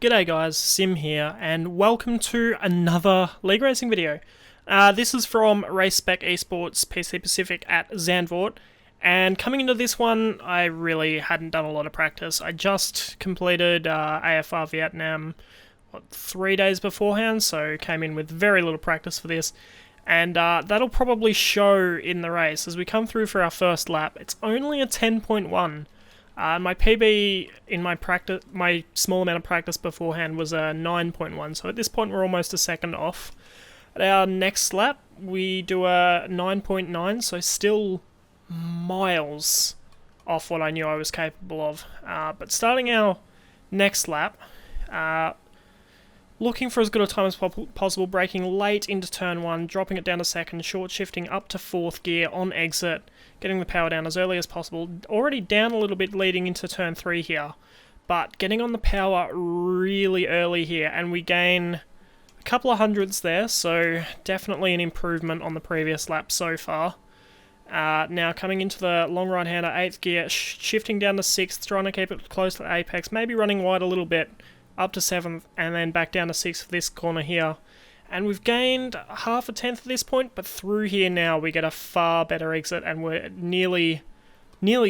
G'day guys, Sim here, and welcome to another League Racing video. This is from RaceSpec Esports PC Pacific at Zandvoort, and coming into this one, I really hadn't done a lot of practice. I just completed AFR Vietnam 3 days beforehand, so came in with very little practice for this, and that'll probably show in the race as we come through for our first lap. It's only a 10.1. My PB in my small amount of practice beforehand was a 9.1, so at this point we're almost a second off. At our next lap, we do a 9.9, so still miles off what I knew I was capable of. But starting our next lap, looking for as good a time as possible, braking late into turn 1, dropping it down to second, short shifting up to 4th gear on exit, getting the power down as early as possible. Already down a little bit leading into turn 3 here, but getting on the power really early here, and we gain a couple of hundreds there, so definitely an improvement on the previous lap so far. Now coming into the long right-hander, 8th gear, shifting down to 6th, trying to keep it close to the apex, maybe running wide a little bit, up to 7th, and then back down to 6th for this corner here. And we've gained half a tenth at this point, but through here now we get a far better exit, and we're nearly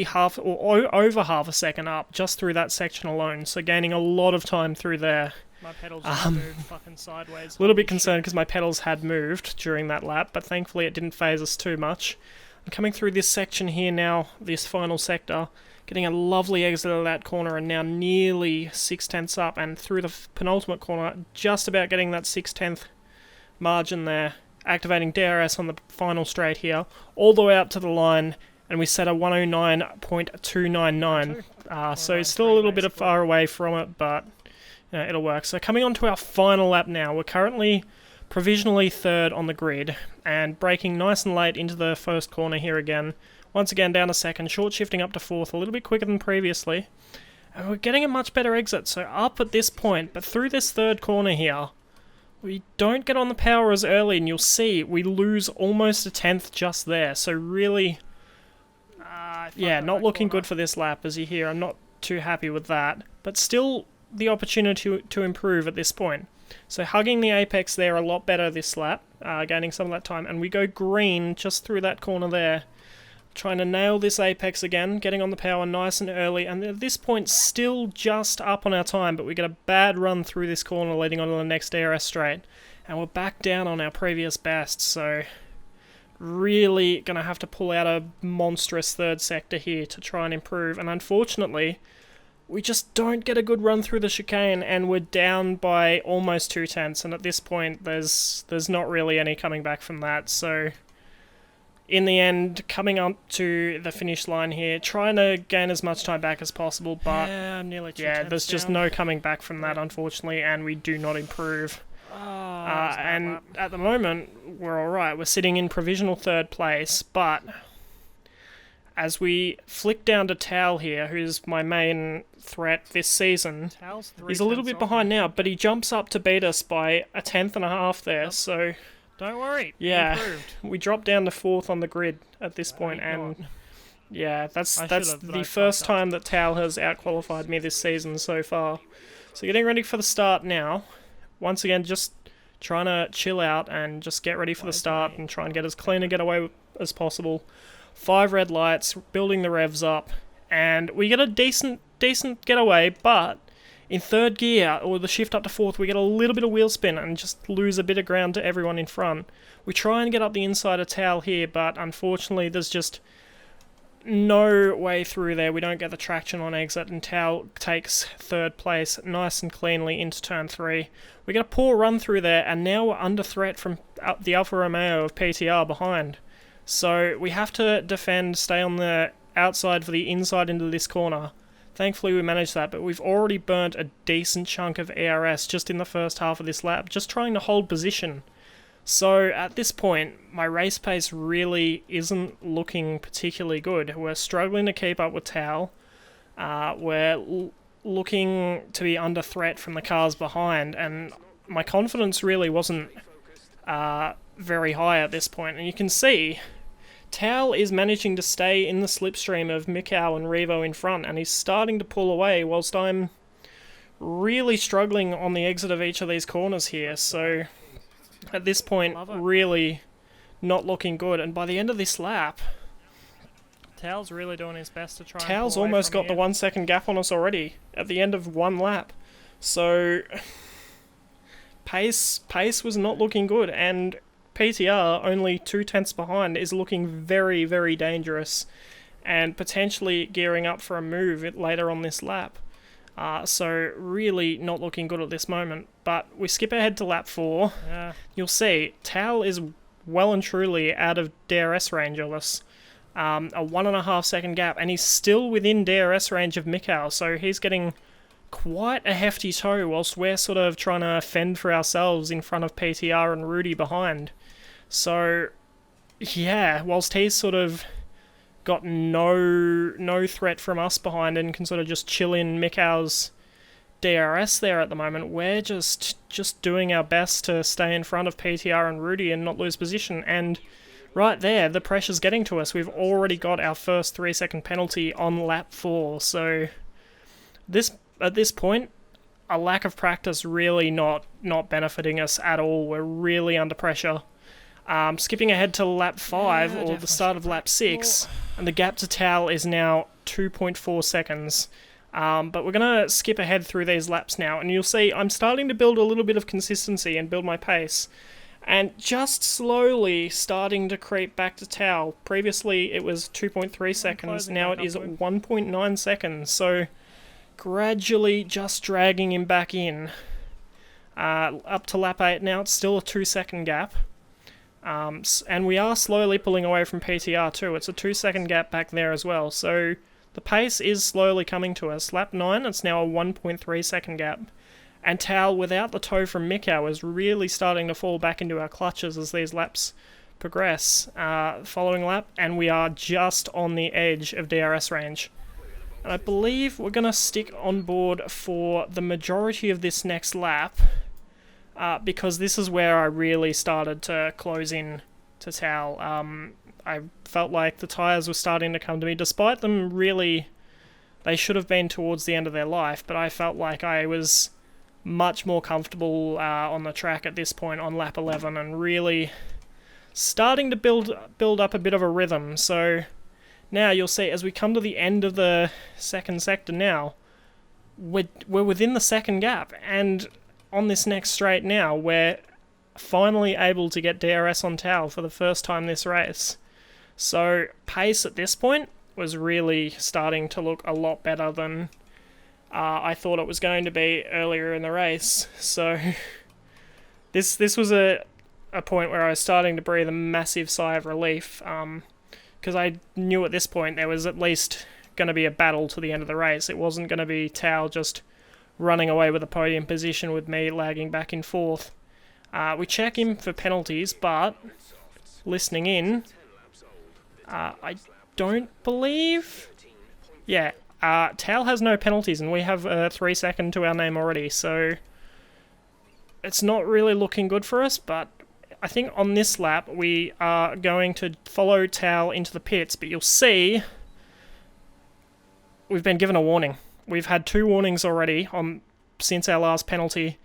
half, or over half a second up just through that section alone, so gaining a lot of time through there. My pedals just moved fucking sideways. A little bit concerned because my pedals had moved during that lap, but thankfully it didn't phase us too much. I'm coming through this section here now, this final sector, getting a lovely exit of that corner, and now nearly 6/10ths up, and through the penultimate corner, just about getting that 6/10th margin there, activating DRS on the final straight here, all the way up to the line, and we set a 109.299, so still a little bit far away from it, but you know, it'll work. So coming on to our final lap now, we're currently provisionally 3rd on the grid, and braking nice and late into the first corner here again, once again down to 2nd, short shifting up to 4th, a little bit quicker than previously, and we're getting a much better exit, so up at this point, but through this 3rd corner here, we don't get on the power as early, and you'll see we lose almost a 10th just there, so really, yeah, not looking good for this lap, as you hear. I'm not too happy with that, but still the opportunity to improve at this point. So hugging the apex there a lot better this lap, gaining some of that time, and we go green just through that corner there, trying to nail this apex again, getting on the power nice and early, and at this point still just up on our time, but we get a bad run through this corner leading on to the next DRS straight, and we're back down on our previous best, so really going to have to pull out a monstrous 3rd sector here to try and improve, and unfortunately we just don't get a good run through the chicane, and we're down by almost 2/10ths, and at this point there's not really any coming back from that, so in the end, coming up to the finish line here, trying to gain as much time back as possible, but yeah, there's just no coming back from that, unfortunately, and we do not improve. And at the moment, we're alright. We're sitting in provisional 3rd place, but as we flick down to Tal here, who's my main threat this season, he's a little bit behind now, but he jumps up to beat us by a 10th and a half there, so don't worry. Yeah, we dropped down to 4th on the grid at this point, and yeah, that's the first time that Tal has outqualified me this season so far. So getting ready for the start now. Once again, just trying to chill out and just get ready for the start and try and get as clean a getaway as possible. 5 red lights, building the revs up, and we get a decent getaway, but in 3rd gear, or the shift up to 4th, we get a little bit of wheel spin and just lose a bit of ground to everyone in front. We try and get up the inside of Tal here, but unfortunately there's just no way through there. We don't get the traction on exit, and Tal takes 3rd place nice and cleanly into turn 3. We get a poor run through there, and now we're under threat from the Alfa Romeo of PTR behind. So we have to defend, stay on the outside for the inside into this corner. Thankfully we managed that, but we've already burnt a decent chunk of ERS just in the first half of this lap, just trying to hold position. So at this point, my race pace really isn't looking particularly good. We're struggling to keep up with Tal. We're looking to be under threat from the cars behind, and my confidence really wasn't very high at this point. And you can see Tal is managing to stay in the slipstream of Mikau and Revo in front, and he's starting to pull away whilst I'm really struggling on the exit of each of these corners here. So at this point, really not looking good. And by the end of this lap, Tal's really doing his best to try. Tal's almost got the 1 second gap on us already at the end of one lap. So pace was not looking good, and PTR, only 2/10 behind, is looking very, very dangerous and potentially gearing up for a move later on this lap. So really not looking good at this moment. But we skip ahead to lap 4. Yeah. You'll see Tal is well and truly out of DRS range of us. A 1.5 second gap, and he's still within DRS range of Mikhail, so he's getting quite a hefty tow whilst we're sort of trying to fend for ourselves in front of PTR and Rudy behind. So, yeah, whilst he's sort of got no threat from us behind and can sort of just chill in Mikhail's DRS there at the moment, we're just doing our best to stay in front of PTR and Rudy and not lose position. And right there, the pressure's getting to us. We've already got our first 3 second penalty on lap 4. So at this point, a lack of practice really not benefiting us at all. We're really under pressure. Skipping ahead to lap 5, or the start of lap 6, and the gap to Tal is now 2.4 seconds. But we're going to skip ahead through these laps now, and you'll see I'm starting to build a little bit of consistency and build my pace. And just slowly starting to creep back to Tal. Previously it was 2.3 seconds, now it is 1.9 seconds, so gradually just dragging him back in. Up to lap 8 now, it's still a 2 second gap. And we are slowly pulling away from PTR too. It's a 2 second gap back there as well, so the pace is slowly coming to us. Lap 9, it's now a 1.3 second gap. And Tal, without the tow from Mikhail, is really starting to fall back into our clutches as these laps progress. Following lap, and we are just on the edge of DRS range. And I believe we're going to stick on board for the majority of this next lap, because this is where I really started to close in to Tal. I felt like the tyres were starting to come to me, despite them really, they should have been towards the end of their life, but I felt like I was much more comfortable on the track at this point on lap 11, and really starting to build up a bit of a rhythm. So now you'll see as we come to the end of the second sector now, we're within the second gap, and on this next straight now we're finally able to get DRS on Tal for the first time this race. So pace at this point was really starting to look a lot better than I thought it was going to be earlier in the race. So this was a point where I was starting to breathe a massive sigh of relief, because I knew at this point there was at least going to be a battle to the end of the race. It wasn't going to be Tal just running away with a podium position with me lagging back and forth. We check him for penalties, but listening in, I don't believe... Yeah, Tal has no penalties, and we have a 3 second to our name already, so it's not really looking good for us. But I think on this lap we are going to follow Tal into the pits, but you'll see we've been given a warning. We've had 2 warnings already since our last penalty,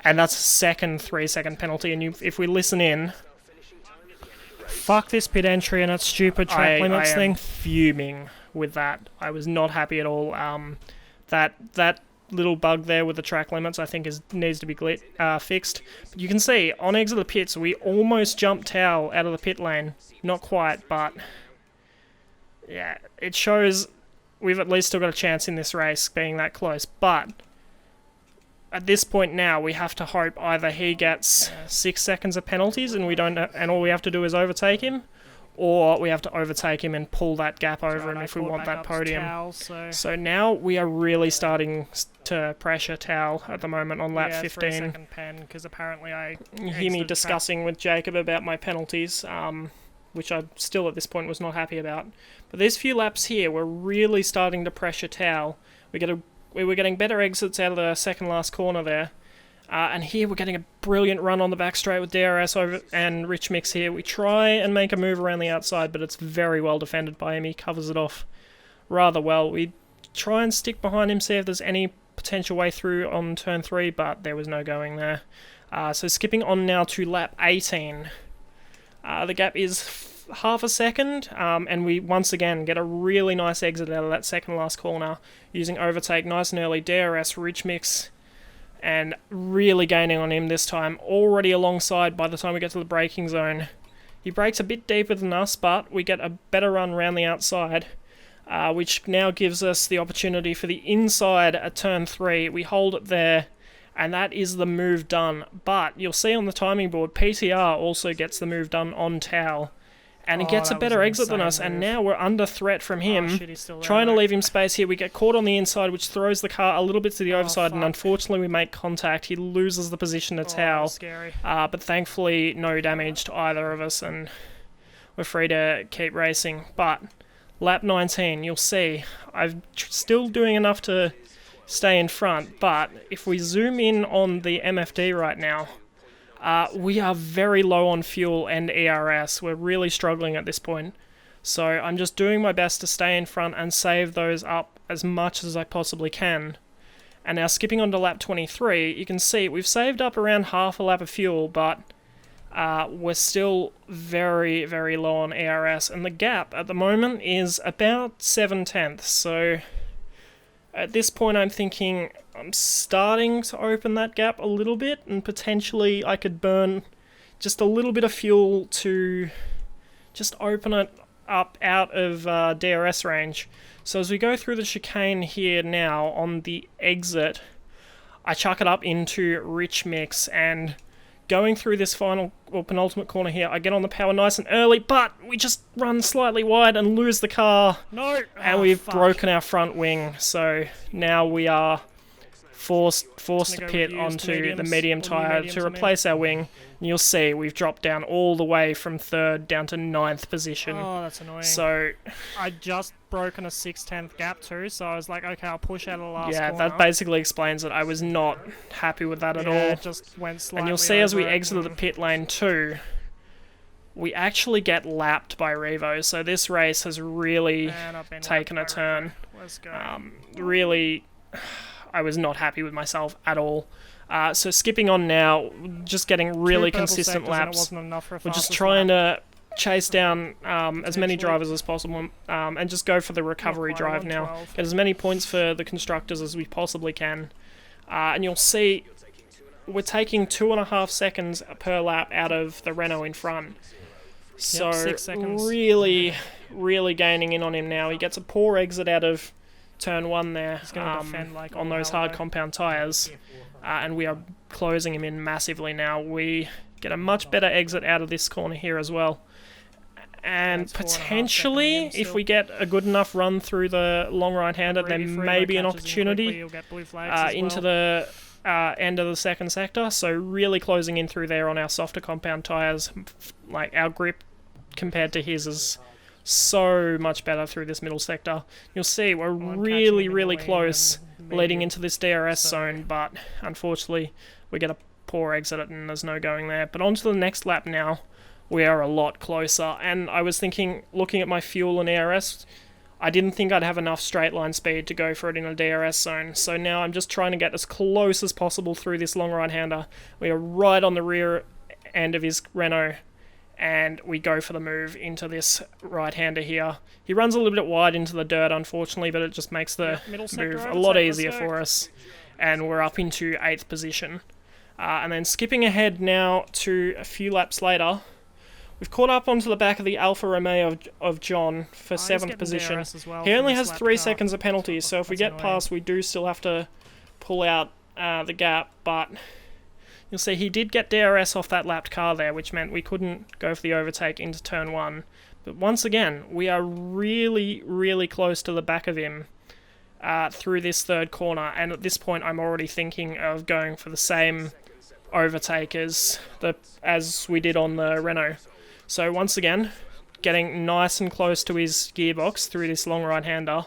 and that's a second 3 second penalty, and if we listen in... Fuck this pit entry and its stupid track limits thing. I am fuming with that. I was not happy at all. That little bug there with the track limits, I think, needs to be fixed. But you can see, on exit of the pits, we almost jumped Tal out of the pit lane. Not quite, but... Yeah, it shows we've at least still got a chance in this race, being that close. But at this point now, we have to hope either he gets 6 seconds of penalties and all we have to do is overtake him, or we have to overtake him and pull that gap over him if we want that podium. Tal, so now we are really starting to pressure Tal at the moment on lap 15. 3 second pen, because apparently You hear me discussing with Jacob about my penalties, which I still at this point was not happy about. But these few laps here, we're really starting to pressure Tal. We were getting better exits out of the second last corner there. And here we're getting a brilliant run on the back straight with DRS over and Rich Mix here. We try and make a move around the outside, but it's very well defended by him. He covers it off rather well. We try and stick behind him, see if there's any potential way through on turn 3, but there was no going there. So skipping on now to lap 18. The gap is half a second, and we once again get a really nice exit out of that second last corner using overtake nice and early, DRS, rich mix, and really gaining on him this time, already alongside by the time we get to the braking zone. He brakes a bit deeper than us, but we get a better run around the outside, which now gives us the opportunity for the inside at turn 3. We hold it there, and that is the move done. But you'll see on the timing board, PTR also gets the move done on Tao. And he gets a better exit than us, and now we're under threat from him, trying to leave him space here. We get caught on the inside, which throws the car a little bit to the overside, and unfortunately we make contact. He loses the position to Tao, but thankfully no damage to either of us, and we're free to keep racing. But lap 19, you'll see, I'm still doing enough to stay in front, but if we zoom in on the MFD right now, we are very low on fuel and ERS. We're really struggling at this point. So I'm just doing my best to stay in front and save those up as much as I possibly can. And now skipping on to lap 23, you can see we've saved up around half a lap of fuel, but we're still very, very low on ERS. And the gap at the moment is about 7/10. So at this point I'm thinking I'm starting to open that gap a little bit, and potentially I could burn just a little bit of fuel to just open it up out of DRS range. So as we go through the chicane here now on the exit, I chuck it up into rich mix, and going through this final or penultimate corner here, I get on the power nice and early, but we just run slightly wide and lose the car. No! And we've broken our front wing, so now we are forced to pit onto the medium tyre to replace our wing. And you'll see we've dropped down all the way from 3rd down to 9th position. Oh, that's annoying. So I'd just broken a 6/10 gap too, so I was like, okay, I'll push out of the last yeah, corner. that basically explains it. I was not happy with that at all. It just went slightly and you'll see as we over it exited the pit lane too, we actually get lapped by Revo. So this race has really taken a turn. Let's go. Really, I was not happy with myself at all. So skipping on now, just getting really consistent laps. We're just trying to chase down as many drivers as possible, and just go for the recovery drive now. Get as many points for the constructors as we possibly can. And you'll see we're taking 2.5 seconds per lap out of the Renault in front. So 6 seconds. really gaining in on him now. He gets a poor exit out of turn 1 there on those hard compound tyres, and we are closing him in massively now. We get a much better exit out of this corner here as well, and potentially if we get a good enough run through the long right-hander, there may be an opportunity into the end of the second sector. So really closing in through there on our softer compound tyres. Like, our grip compared to his is so much better through this middle sector. You'll see we're really close leading into this DRS zone, but unfortunately we get a poor exit and there's no going there. But on to the next lap now, we are a lot closer, and I was thinking, looking at my fuel and ERS, I didn't think I'd have enough straight line speed to go for it in a DRS zone. So now I'm just trying to get as close as possible through this long right-hander. We are right on the rear end of his Renault, and we go for the move into this right-hander here. He runs a little bit wide into the dirt, unfortunately, but it just makes the move a lot easier for us. And we're up into 8th position. And then skipping ahead now to a few laps later, we've caught up onto the back of the Alfa Romeo of John for 7th position. He only has 3 seconds of penalty, so if we get past, we do still have to pull out the gap, but you'll see he did get DRS off that lapped car there, which meant we couldn't go for the overtake into turn 1. But once again, we are really close to the back of him through this 3rd corner, and at this point I'm already thinking of going for the same overtake as we did on the Renault. So once again, getting nice and close to his gearbox through this long right-hander,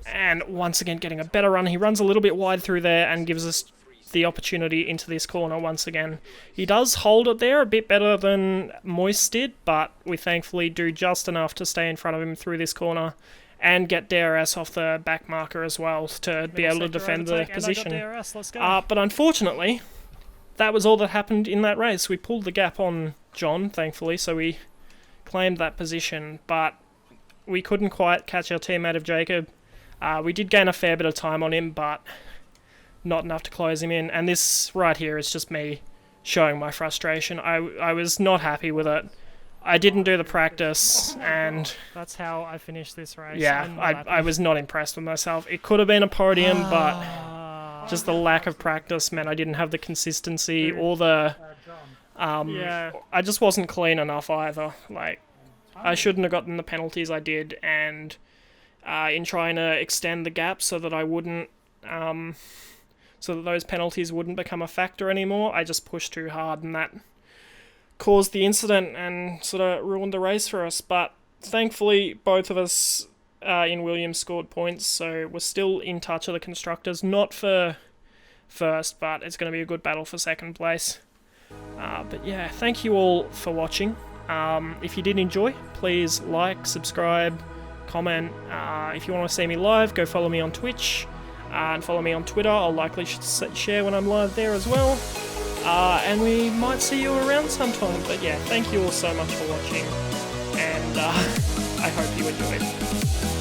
and once again getting a better run. He runs a little bit wide through there and gives us the opportunity into this corner once again. He does hold it there a bit better than Moist did, but we thankfully do just enough to stay in front of him through this corner and get DRS off the back marker as well to be able to defend the position. And I got DRS. Let's go. But unfortunately, that was all that happened in that race. We pulled the gap on John, thankfully, so we claimed that position, but we couldn't quite catch our teammate of Jacob. We did gain a fair bit of time on him, but not enough to close him in. And this right here is just me showing my frustration. I was not happy with it. I didn't do the practice, and that's how I finished this race. yeah, I was not impressed with myself. It could have been a podium, but just the lack of practice meant I didn't have the consistency or the... I just wasn't clean enough either. Like, I shouldn't have gotten the penalties I did, and in trying to extend the gap so that I wouldn't... so that those penalties wouldn't become a factor anymore, I just pushed too hard, and that caused the incident and sort of ruined the race for us. But thankfully, both of us in Williams scored points, so we're still in touch with the constructors. Not for first, but it's going to be a good battle for second place. But yeah, thank you all for watching. If you did enjoy, please like, subscribe, comment. If you want to see me live, go follow me on Twitch and follow me on Twitter. I'll likely share when I'm live there as well. And we might see you around sometime. But yeah, thank you all so much for watching, and I hope you enjoyed.